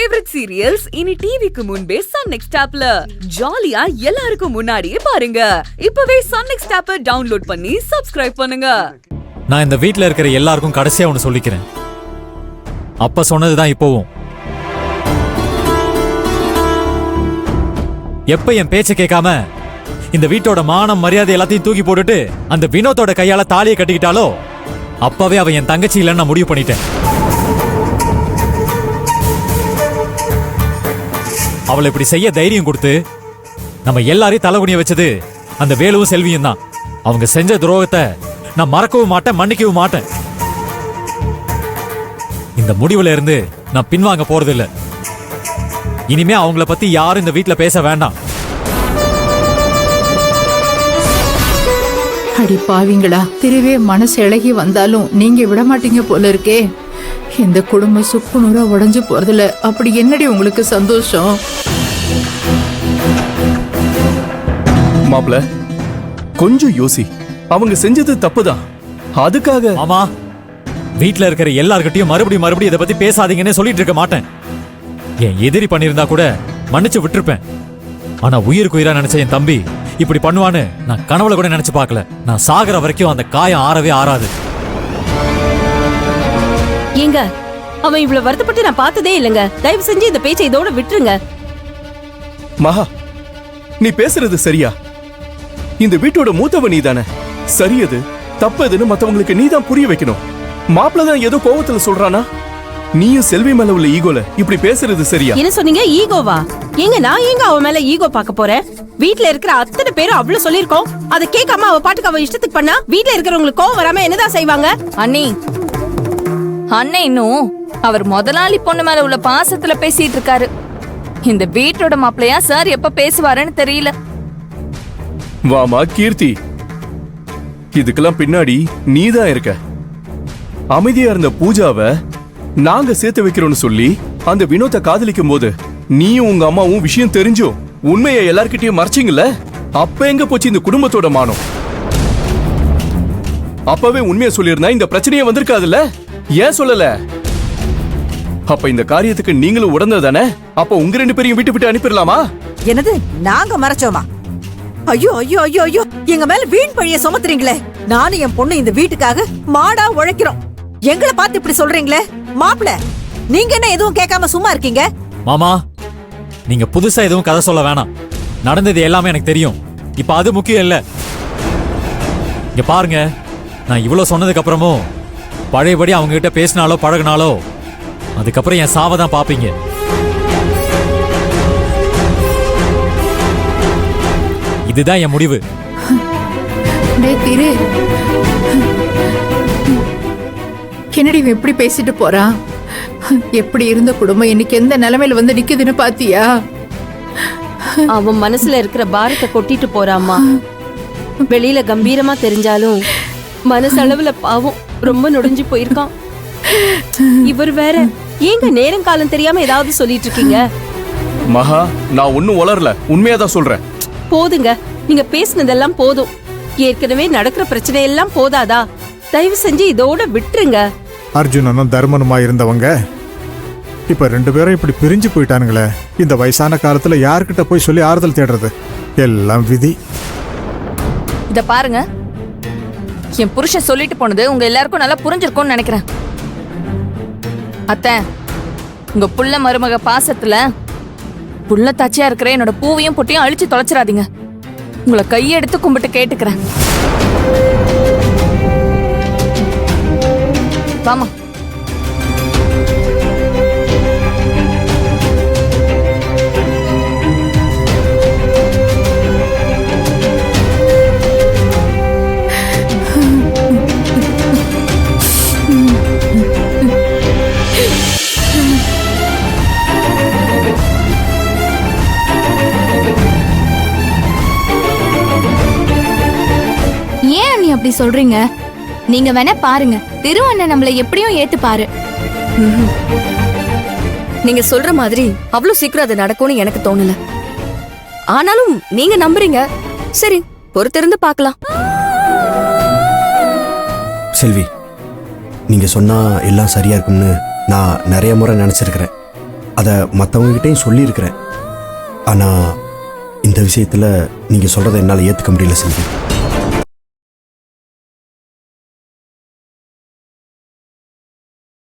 Favourite serials இனி டிவிக்கு முன்பே சன் நெக்ஸ்ட் ஆப்ல ஜாலியா எல்லாருக்கும் முன்னாடியே பாருங்க. இப்பவே சன் நெக்ஸ்ட் ஆப்பை டவுன்லோட் பண்ணி சப்ஸ்கிரைப் பண்ணுங்க. நான் இந்த வீட்ல இருக்கிற எல்லாருக்கும் கடைசியா ஒன்னு சொல்லிக்கிறேன். அப்ப சொன்னதுதான் இப்போவும். எப்ப என் பேச்ச கேட்காம இந்த வீட்டோட மானம் மரியாதை எல்லாத்தையும் தூக்கி போட்டுட்டு அந்த வினோத்தோட கையால தாலியை கட்டிக்கிட்டாலோ அப்பவே அவ என் தங்கச்சி இல்லைன்னு நான் முடிவு பண்ணிட்டேன். அவளை இப்படி செய்ய தைரியம் கொடுத்து நம்ம எல்லாரையும் தலைகுனிய வச்சது அந்த வேலுவும் செல்வியும் தான். அவங்க செஞ்ச துரோகத்தை நான் மறக்கவும் மாட்டேன், மன்னிக்கவும் மாட்டேன். இந்த முடிவுல இருந்து நான் பின்வாங்க போறதில்லை. இனிமே அவங்கள பத்தி யாரும் இந்த வீட்ல பேச வேண்டாம். அடி பாவிங்களா, திருவே மனசு இழகி வந்தாலும் நீங்க விட மாட்டீங்க போல இருக்கே. இந்த குடும்பம் சுக்குநூறா உடைஞ்சு போறதுல அப்படி என்னடி உங்களுக்கு சந்தோஷம்? மாப்ள கொஞ்சம் யோசி. அவங்க செஞ்சது தப்புதான். அதுக்காக ஆமா, வீட்ல இருக்கிற எல்லார்கிட்டயும் மறுபடியும் இதை பத்தி பேசாதீங்கன்னு சொல்லிட்டு இருக்க மாட்டேன். என் எதிரி பண்ணிருந்தா கூட மன்னிச்சு விட்டுருப்பேன். ஆனா உயிருக்கு உயிரா நினைச்ச என் தம்பி இப்படி பண்ணுவான்னு நான் கனவுல கூட நினைச்சு பார்க்கல. நான் சாகர வரைக்கும் அந்த காயம் ஆறவே ஆறாது. ஏங்க, அவன் இவ்வளவு வருத்தப்பட்டு நான் பார்த்ததே இல்லைங்க. தயவு செஞ்சு இந்த பேச்சை இதோட விட்டுருங்க. மகா, நீ பேசுறது சரியா? இந்த வீட்டோட மூத்தவ நீ தானே. சரியது தப்பதுன்னு மத்தவங்களுக்கு நீ தான் புரிய வைக்கணும். மாப்பிள்ள தான் ஏதோ கோவத்துல சொல்றானா? நீயும் செல்வி மேல உள்ள ஈகோல இப்படி பேசுறது சரியா? என்ன சொன்னீங்க? ஈகோவா? ஏங்க, நான் ஏங்க அவன் மேல ஈகோ பார்க்க போறேன்? வீட்ல இருக்கிற அத்தனை பேரும் அவ்வளவு சொல்லிருக்கோம். அதை கேட்காம அவ பாட்டுக்கு அவ இஷ்டத்துக்கு பண்ணா வீட்ல இருக்கிறவங்களுக்கு கோவம் வராம என்னதான் செய்வாங்க? அண்ணி, அண்ணன் இன்னும் அவர் முதலாளி பொண்ணு மேல உள்ள பாசத்துல பேசிட்டு இருக்காரு. இந்த வீட்டோட மாப்பிள்ளையா சார் எப்ப பேசுவாருன்னு தெரியல. வாமா கீர்த்தி, இதுக்கெல்லாம் பின்னாடி நீதான் இருக்க. அமைதியா இருந்த பூஜாவை நாங்க சேர்த்து வைக்கிறோம்னு சொல்லி அந்த வினோத்தை காதலிக்கும் போது நீயும் உங்க அம்மாவும் விஷயம் தெரிஞ்சும் உண்மையை எல்லார்கிட்டயும் மறைச்சிங்கல்ல. அப்ப எங்க போச்சு இந்த குடும்பத்தோட மானம்? அப்பவே உண்மையை சொல்லியிருந்தா இந்த பிரச்சனையே வந்திருக்காதுல்ல. ஏன் சொல்லல? அப்ப இந்த காரியத்துக்கு நீங்களும் உடனதானே. அப்ப உங்க ரெண்டு பேரையும் விட்டு அனுப்பிடலாமா? என்னது நாங்க மறைச்சோமா? ஐயோ ஐயோ ஐயோ ஐயோ, எங்க மேல வீண் பழிய சுமத்துறீங்களே. நானும் என் பொண்ணு இந்த வீட்டுக்காக மாடா உழைக்கிறோம். எங்களை பார்த்து இப்படி சொல்றீங்களே. மாப்பிள, நீங்க என்ன எதுவும் கேட்காம சும்மா இருக்கீங்க? மாமா, நீங்க புதுசா எதுவும் கதை சொல்ல வேணாம். நடந்தது எல்லாமே எனக்கு தெரியும். இப்ப அது முக்கியம் இல்ல. இங்க பாருங்க, நான் இவ்வளவு சொன்னதுக்கு அப்புறமும் பழையபடி அவங்க கிட்ட பேசினாலோ பழகினாலோ அதுக்கப்புறம் என் சாவதான் பாப்பீங்க. இதுதான் என் முடிவு. என்னடி எப்படி பேசிட்டு போறான்? எப்படி இருந்த குடும்பம் இன்னைக்கு எந்த நிலைமையில வந்து நிக்குதுன்னு பாத்தியா? அவன் மனசுல இருக்கிற பாரத்தை கொட்டிட்டு போறாமா. வெளியில கம்பீரமா தெரிஞ்சாலும் மனசளவுல பாவம் ரொம்ப நொடிஞ்சு போயிருக்கான். இவர் வேற ஏங்க நேரம் காலம் தெரியாம ஏதாவது சொல்லிட்டு இருக்கீங்க? மகா, நான் ஒன்னும் வளரல, உண்மையாதான் சொல்றேன். போதுங்க, நீங்க பேசினதெல்லாம் போதும். ஏற்கனவே நடக்கிற பிரச்சனை எல்லாம் போதாதா? தயவு செஞ்சு இதோட விட்டுருங்க. அர்ஜுனனும் தர்மனுமா இருந்தவங்க இப்ப ரெண்டு பேரும் இப்படி பிரிஞ்சு போயிட்டானுங்களே. இந்த வயசான காலத்துல யார்கிட்ட போய் சொல்லி ஆறுதல் தேடுறது? எல்லாம் விதி. இத பாருங்க, என் புருஷன் சொல்லிட்டு போனது உங்க எல்லாருக்கும் நல்லா புரிஞ்சிருக்கும்னு நினைக்கிறேன். அத்தை, உங்க புள்ள மருமக பாசத்துல புள்ள தாச்சியா இருக்கிற என்னோட பூவையும் பொட்டையும் அழிச்சு தொலைச்சிடாதீங்க. உங்களை கையெடுத்து கும்பிட்டு கேட்டுக்கிறேன். வாமா. ஏன் நீ அப்படி சொல்றீங்க? நீங்க வேணா பாருங்க, திருவண்ண நம்மள எப்படியும் ஏத்துப்பாரு. நீங்க சொல்ற மாதிரி அவ்வளவு சீக்கிரம் அது நடக்கும்னு எனக்கு தோணல. ஆனாலும் நீங்க நம்புறீங்க, சரி பொறுத்திருந்து பார்க்கலாம். செல்வி, நீங்க சொன்னா எல்லாம் சரியா இருக்கும்னு நான் நிறைய முறை நினைச்சிருக்கிறேன். அதை மற்றவங்ககிட்டையும் சொல்லியிருக்கிறேன். ஆனால் இந்த விஷயத்தில் நீங்கள் சொல்கிறத என்னால் ஏற்றுக்க முடியல செல்வி.